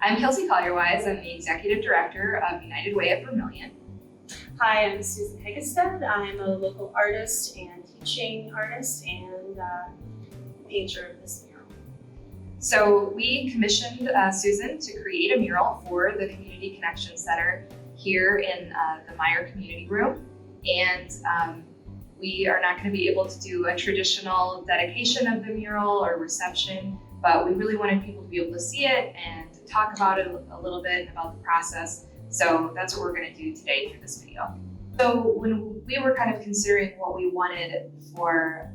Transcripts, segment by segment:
I'm Kelsey Collier-Wise. I'm the Executive Director of United Way at Vermilion. Hi, I'm Susan Heggestad. I'm a local artist and teaching artist and painter of this mural. So we commissioned Susan to create a mural for the Community Connection Center here in the Meyer Community Room. And we are not going to be able to do a traditional dedication of the mural or reception, but we really wanted people to be able to see it and talk about it a little bit and about the process. So that's what we're going to do today through this video. So when we were kind of considering what we wanted for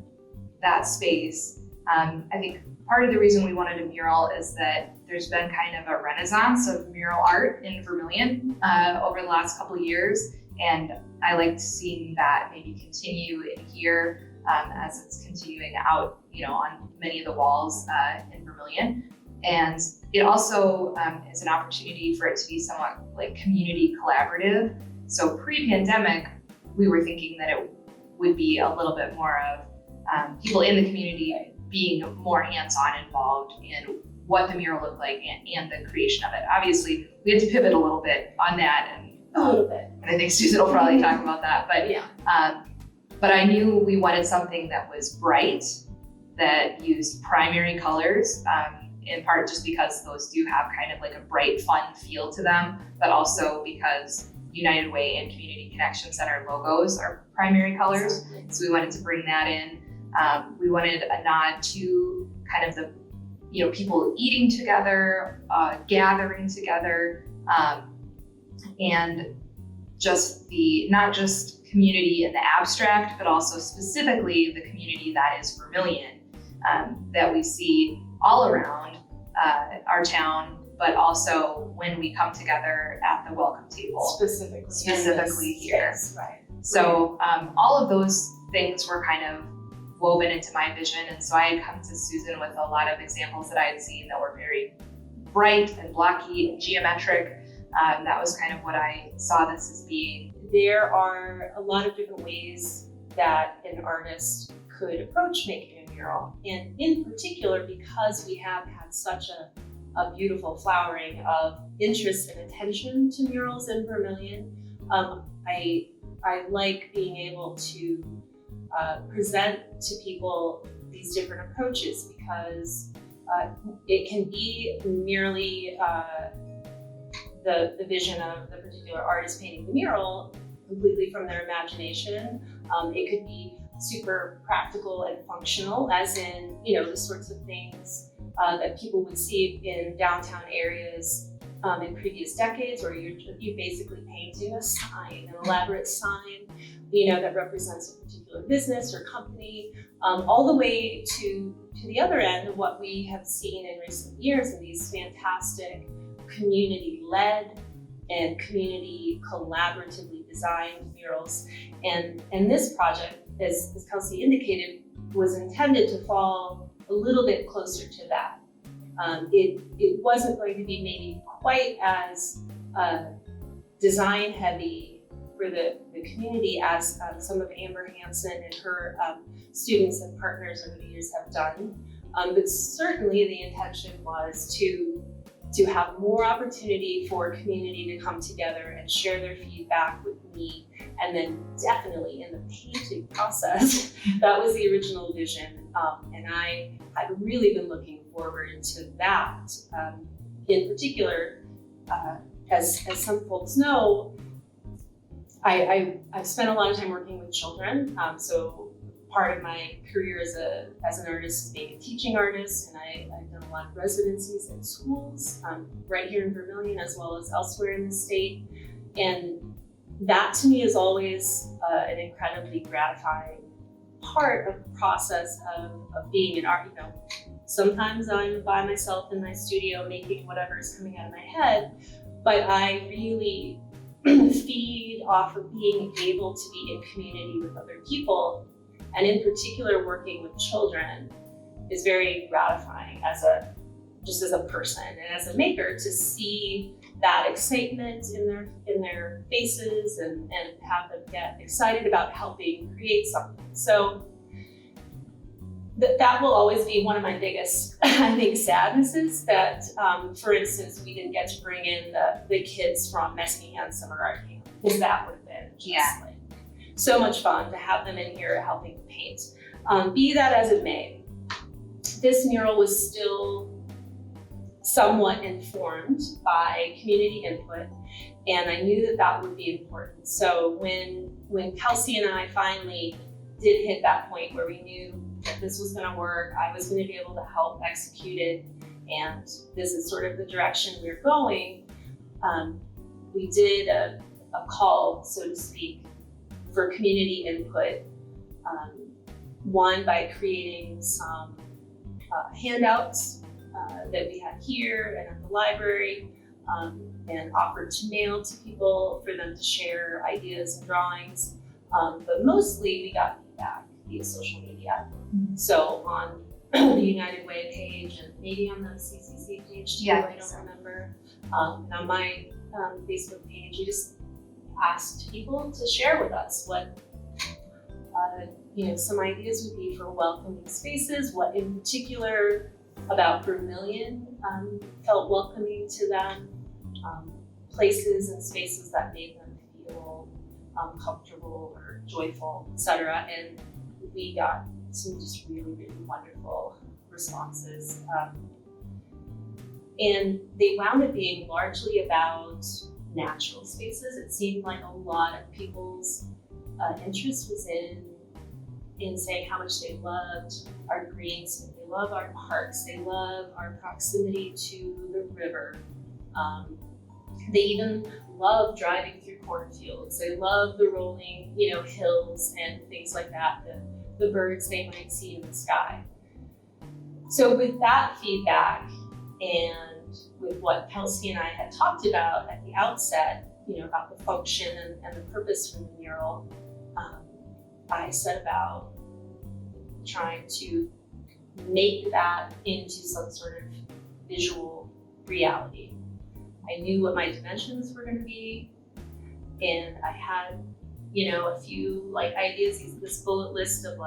that space, I think part of the reason we wanted a mural is that there's been kind of a renaissance of mural art in Vermilion over the last couple of years. And I liked seeing that maybe continue in here as it's continuing out, on many of the walls in Vermilion. And it also is an opportunity for it to be somewhat like community collaborative. So pre-pandemic, we were thinking that it would be a little bit more of people in the community being more hands-on involved in what the mural looked like and the creation of it. Obviously, we had to pivot a little bit on that, and A little bit. I think Susan will probably talk about that. But Yeah. But I knew we wanted something that was bright, that used primary colors, in part just because those do have kind of like a bright, fun feel to them, but also because United Way and Community Connection Center logos are primary colors. So we wanted to bring that in. We wanted a nod to kind of the, people eating together, gathering together, and just not just community in the abstract, but also specifically the community that is Vermilion, that we see all around our town, but also when we come together at the welcome table. Specifically here. Yes, right. So all of those things were kind of woven into my vision. And so I had come to Susan with a lot of examples that I had seen that were very bright and blocky and geometric. That was kind of what I saw this as being. There are a lot of different ways that an artist could approach making a mural. And in particular, because we have had such a beautiful flowering of interest and attention to murals in Vermilion, I like being able to present to people these different approaches, because it can be merely the vision of the particular artist painting the mural completely from their imagination. It could be super practical and functional, as in, the sorts of things that people would see in downtown areas in previous decades, where you're basically painting a sign, an elaborate sign, that represents a particular business or company, all the way to the other end of what we have seen in recent years in these fantastic community-led and community collaboratively designed murals. And this project, as Kelsey indicated, was intended to fall a little bit closer to that. It wasn't going to be maybe quite as design heavy for the community as some of Amber Hansen and her students and partners over the years have done. But certainly the intention was to have more opportunity for community to come together and share their feedback with me. And then definitely in the painting process, that was the original vision. And I had really been looking forward to that. In particular, as some folks know, I've spent a lot of time working with children. So part of my career as an artist is being a teaching artist, and I've done a lot of residencies in schools, right here in Vermilion as well as elsewhere in the state. And that to me is always an incredibly gratifying part of the process of being an art. Sometimes I'm by myself in my studio making whatever is coming out of my head, but I really feed off of being able to be in community with other people. And in particular, working with children is very gratifying as a person and as a maker, to see that excitement in their faces and have them get excited about helping create something. So that will always be one of my biggest, I think, sadnesses that, for instance, we didn't get to bring in the kids from Messy Hand Summer Art Camp, because that would have been just like so much fun to have them in here helping paint. Be that as it may, this mural was still somewhat informed by community input, and I knew that that would be important. So when Kelsey and I finally did hit that point where we knew that this was going to work, I was going to be able to help execute it, and this is sort of the direction we're going, we did a call, so to speak, for community input. One, by creating some handouts that we had here and at the library, and offered to mail to people for them to share ideas and drawings. But mostly we got feedback via social media. So on the United Way page and maybe on the CCC page too, I don't remember. And on my Facebook page, we just asked people to share with us what some ideas would be for welcoming spaces, what in particular about Vermilion felt welcoming to them, places and spaces that made them feel comfortable or joyful, etc. And we got some just really, really wonderful responses. And they wound up being largely about natural spaces. It seemed like a lot of people's interest was in saying how much they loved our greens, they love our parks, they love our proximity to the river. They even love driving through cornfields. They love the rolling, hills and things like that, the birds they might see in the sky. So with that feedback and with what Kelsey and I had talked about at the outset, about the function and the purpose for the mural, I set about trying to make that into some sort of visual reality. I knew what my dimensions were going to be, and I had, a few ideas, this bullet list of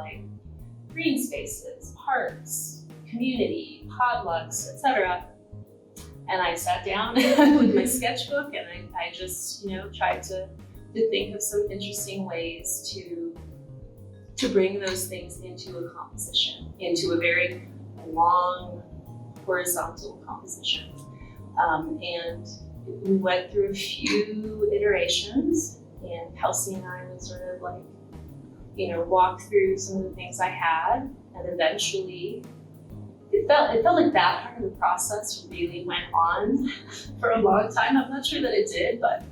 green spaces, parks, community, potlucks, etc. And I sat down with my sketchbook and I just, tried to think of some interesting ways to bring those things into a composition, into a very long horizontal composition. And we went through a few iterations, and Kelsey and I would sort of walk through some of the things I had, and eventually it felt like that part of the process really went on for a long time. I'm not sure that it did, but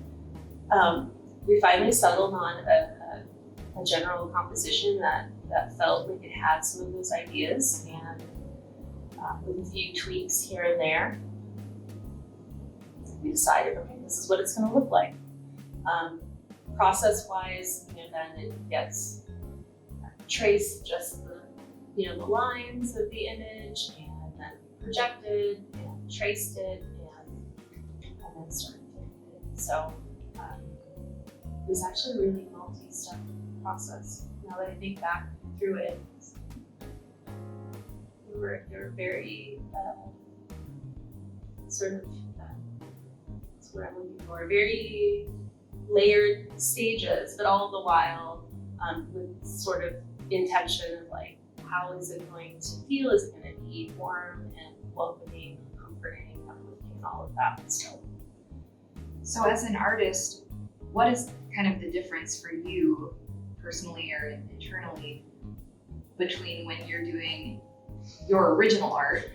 we finally settled on a general composition that felt like it had some of those ideas, and with a few tweaks here and there, we decided, okay, this is what it's going to look like. Process-wise, then it gets traced just the lines of the image, and then projected and traced it, and then started doing it. So it was actually a really multi-step process. Now that I think back through it, they were very sort of that's what I'm looking for. Very layered stages, but all the while with sort of intention of how is it going to feel? Is it going to be warm and welcoming, comforting, uplifting, all of that. So as an artist, what is kind of the difference for you personally or internally between when you're doing your original art,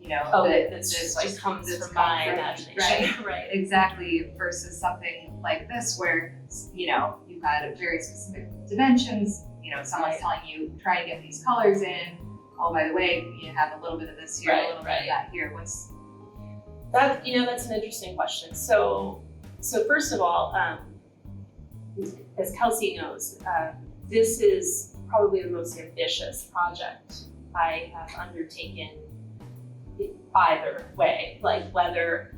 that just comes from my imagination. Right, exactly, versus something like this where, you've got very specific dimensions, someone's telling you, try to get these colors in, oh, by the way, you have a little bit of this here, a little bit of that here. What's that? That's an interesting question. So first of all, as Kelsey knows, this is probably the most ambitious project I have undertaken either way, whether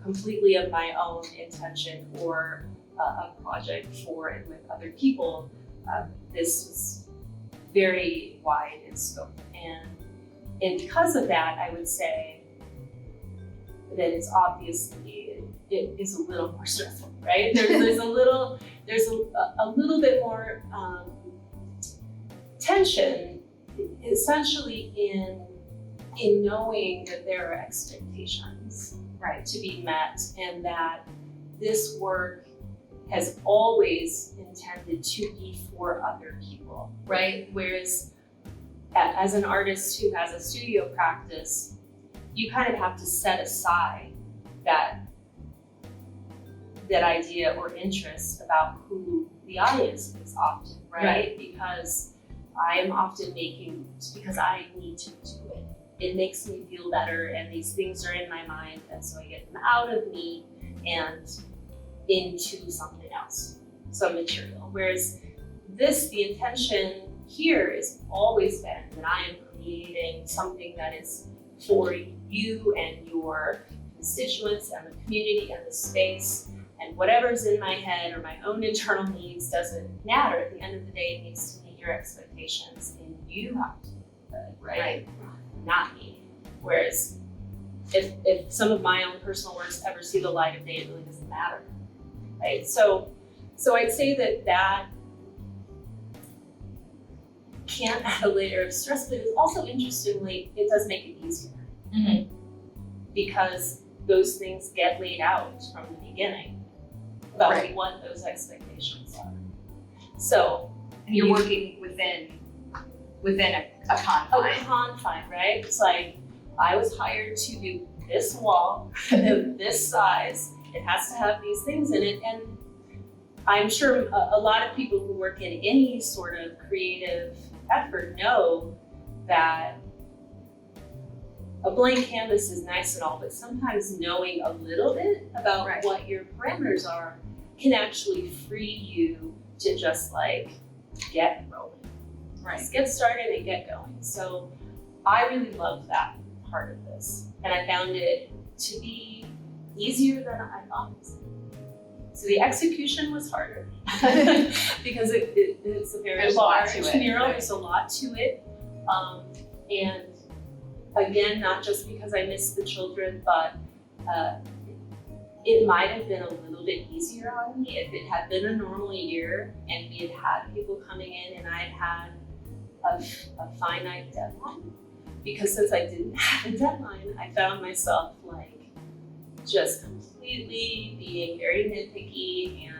completely of my own intention or a project for and with other people. This was very wide in scope. And because of that, I would say that it's obviously, it is a little more stressful, right? There's a little bit more tension, essentially in knowing that there are expectations, right, to be met, and that this work has always intended to be for other people, right? Whereas as an artist who has a studio practice, you kind of have to set aside that idea or interest about who the audience is often, right? Because I am often making, because I need to do it. It makes me feel better, and these things are in my mind, and so I get them out of me and into something else, some material. Whereas the intention here has always been that I am creating something that is for you and your constituents and the community and the space, and whatever's in my head or my own internal needs doesn't matter. At the end of the day, it needs to meet your expectations, and you have to be good, right? Not me. Whereas if some of my own personal works ever see the light of day, it really doesn't matter, right? So I'd say that can add a layer of stress, but it's also, interestingly, it does make it easier. Mm-hmm. Because those things get laid out from the beginning about what those expectations are. So, and you're working within a confine. A confine, right? It's like, I was hired to do this wall of this size. It has to have these things in it. And I'm sure a lot of people who work in any sort of creative effort know that a blank canvas is nice and all, but sometimes knowing a little bit about what your parameters are can actually free you to just like get rolling. Just get started and get going. So I really loved that part of this, and I found it to be easier than I thought it was. So the execution was harder because it's a very large mural. There's a lot to it, and again, not just because I missed the children, but it might have been a little bit easier on me if it had been a normal year and we had people coming in and I had a finite deadline. Because since I didn't have a deadline, I found myself like just completely being very nitpicky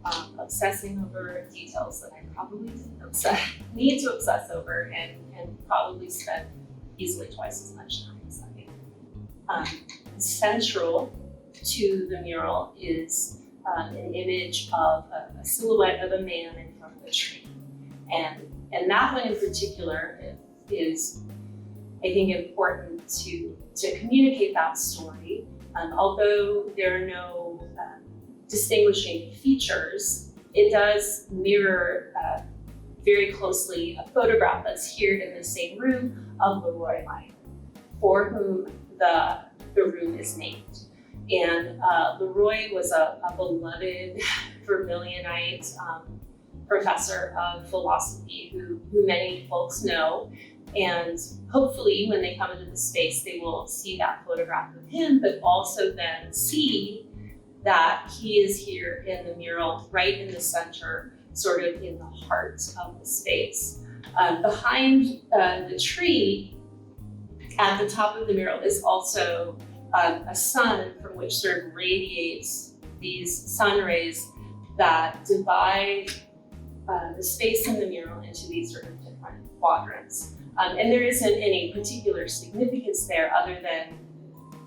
and obsessing over details that I probably didn't need to obsess over, and probably spent easily twice as much time as I did. Central to the mural is an image of a silhouette of a man in front of a tree. And that one in particular is, I think, important to communicate that story. Although there are no distinguishing features, it does mirror very closely a photograph that's here in the same room of Leroy Meyer, for whom the room is named. And Leroy was a beloved Vermilionite professor of philosophy who many folks know. And hopefully when they come into the space, they will see that photograph of him, but also then see that he is here in the mural, right in the center, sort of in the heart of the space. Behind the tree, at the top of the mural, is also a sun from which sort of radiates these sun rays that divide the space in the mural into these sort of different quadrants. And there isn't any particular significance there other than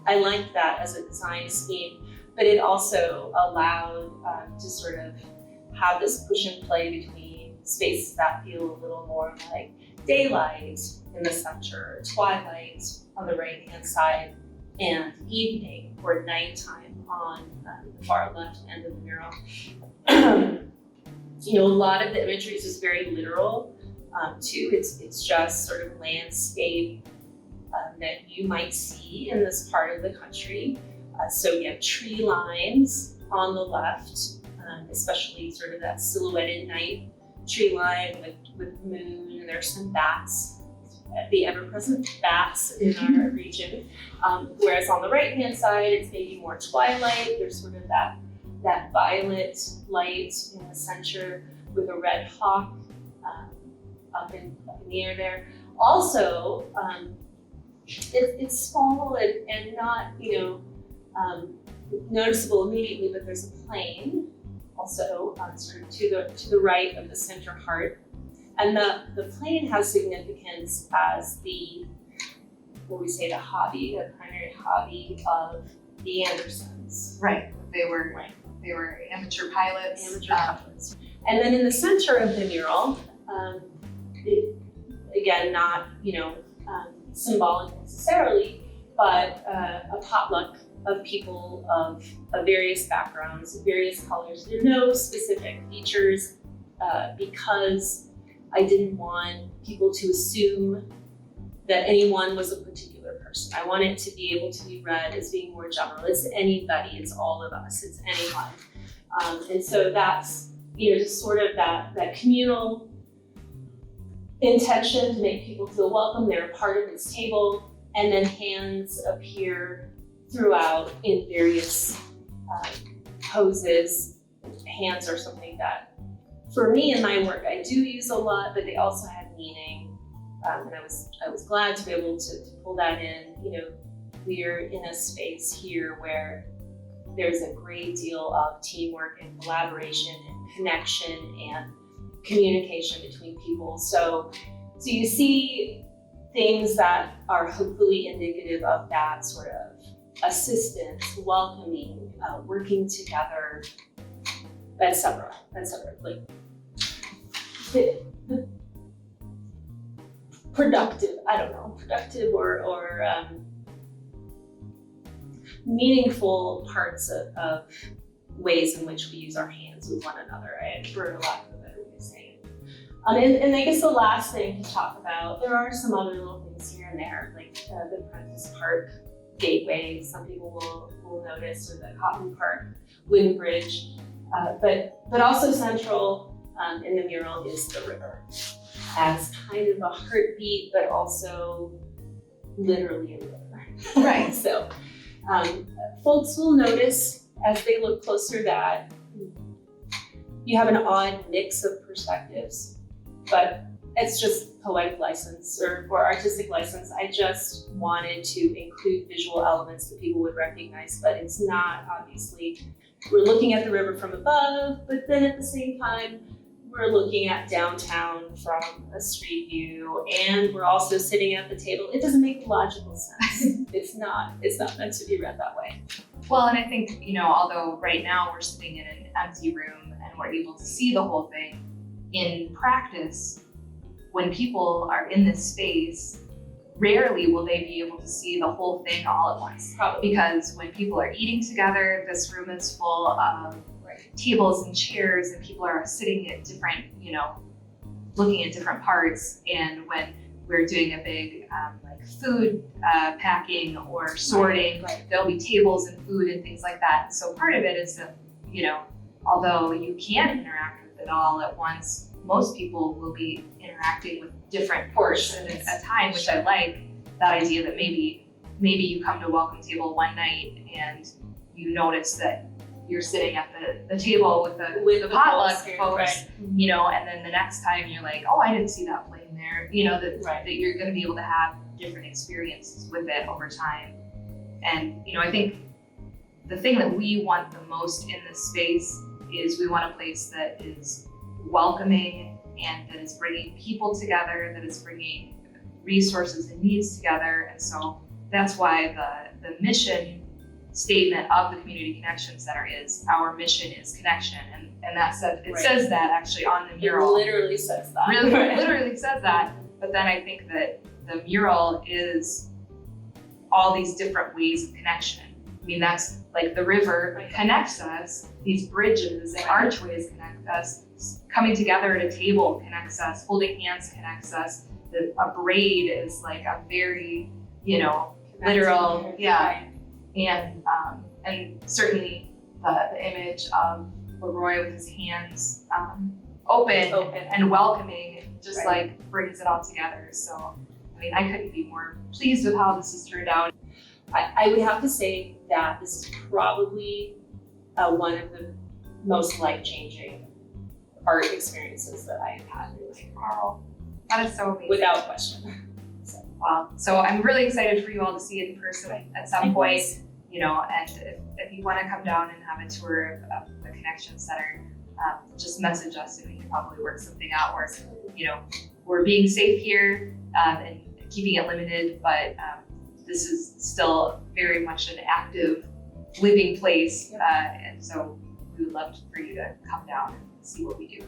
I like that as a design scheme, but it also allowed to sort of have this push and play between spaces that feel a little more like daylight in the center, twilight on the right-hand side, and evening or nighttime on the far left end of the mural. A lot of the imagery is just very literal too. It's just sort of landscape that you might see in this part of the country. So you have tree lines on the left, especially sort of that silhouetted night tree line with moon and there's some bats, the ever-present bats in our region. Whereas on the right-hand side, it's maybe more twilight. There's sort of that violet light in the center with a red hawk up in the air there. Also, it's small and not, noticeable immediately, but there's a plane also sort of to the right of the center heart. And the plane has significance as the primary hobby of the Andersons. Right. They were amateur pilots. And then in the center of the mural, again, not symbolic necessarily, but a potluck of people of various backgrounds, various colors. There are no specific features because I didn't want people to assume that anyone was a particular person. I want it to be able to be read as being more general. It's anybody, it's all of us, it's anyone. And so that's, just sort of that communal intention to make people feel welcome. They're a part of this table, and then hands appear throughout in various poses. Hands are something that, for me in my work, I do use a lot, but they also had meaning. And I was glad to be able to pull that in. We're in a space here where there's a great deal of teamwork and collaboration and connection and communication between people. So you see things that are hopefully indicative of that sort of assistance, welcoming, working together, etc. Like productive or meaningful parts of ways in which we use our hands with one another, right? For lack of a better way of saying it. And I guess the last thing to talk about, there are some other little things here and there, like the Prentice Park gateway, some people will notice, or the Cotton Park wooden bridge, but also central in the mural is the river as kind of a heartbeat, but also literally a river. Right. So folks will notice as they look closer that you have an odd mix of perspectives, but it's just poetic license or for artistic license. I just wanted to include visual elements that people would recognize, but it's not, obviously. We're looking at the river from above, but then at the same time, we're looking at downtown from a street view, and we're also sitting at the table. It doesn't make logical sense. It's not meant to be read that way. Well, and I think, although right now we're sitting in an empty room and we're able to see the whole thing, in practice, when people are in this space, rarely will they be able to see the whole thing all at once. Probably. Because when people are eating together, this room is full of tables and chairs, and people are sitting at different, looking at different parts. And when we're doing a big food packing or sorting, there'll be tables and food and things like that. So part of it is that, although you can interact with it all at once, most people will be interacting with different portions at a time, which I like that idea that maybe you come to a welcome table one night and you notice that you're sitting at the table with the potluck folks, right. And then the next time you're like, oh, I didn't see that playing there, that you're going to be able to have different experiences with it over time. And, I think the thing that we want the most in this space is we want a place that is welcoming and that is bringing people together, that is bringing resources and needs together. And so that's why the mission statement of the Community Connection Center is our mission is connection, and that said, it says that actually on the mural. It literally says that. Literally says that. But then I think that the mural is all these different ways of connection. I mean, that's like the river connects us, these bridges and archways connect us, coming together at a table connects us, holding hands connects us. A braid is like a very, literal, and certainly the image of Leroy with his hands open and welcoming just Right. like brings it all together. So, I mean, I couldn't be more pleased with how this has turned out. I would have to say that this is probably one of the most life-changing art experiences that I have had in my career, Wow, that is so amazing. without question. So, Wow. So I'm really excited for you all to see it in person at some point. likewise. You know, and if you want to come down and have a tour of the Connection Center, just message us and we can probably work something out. Where, you know, we're being safe here and keeping it limited, but this is still very much an active, living place, and so we would love for you to come down and see what we do.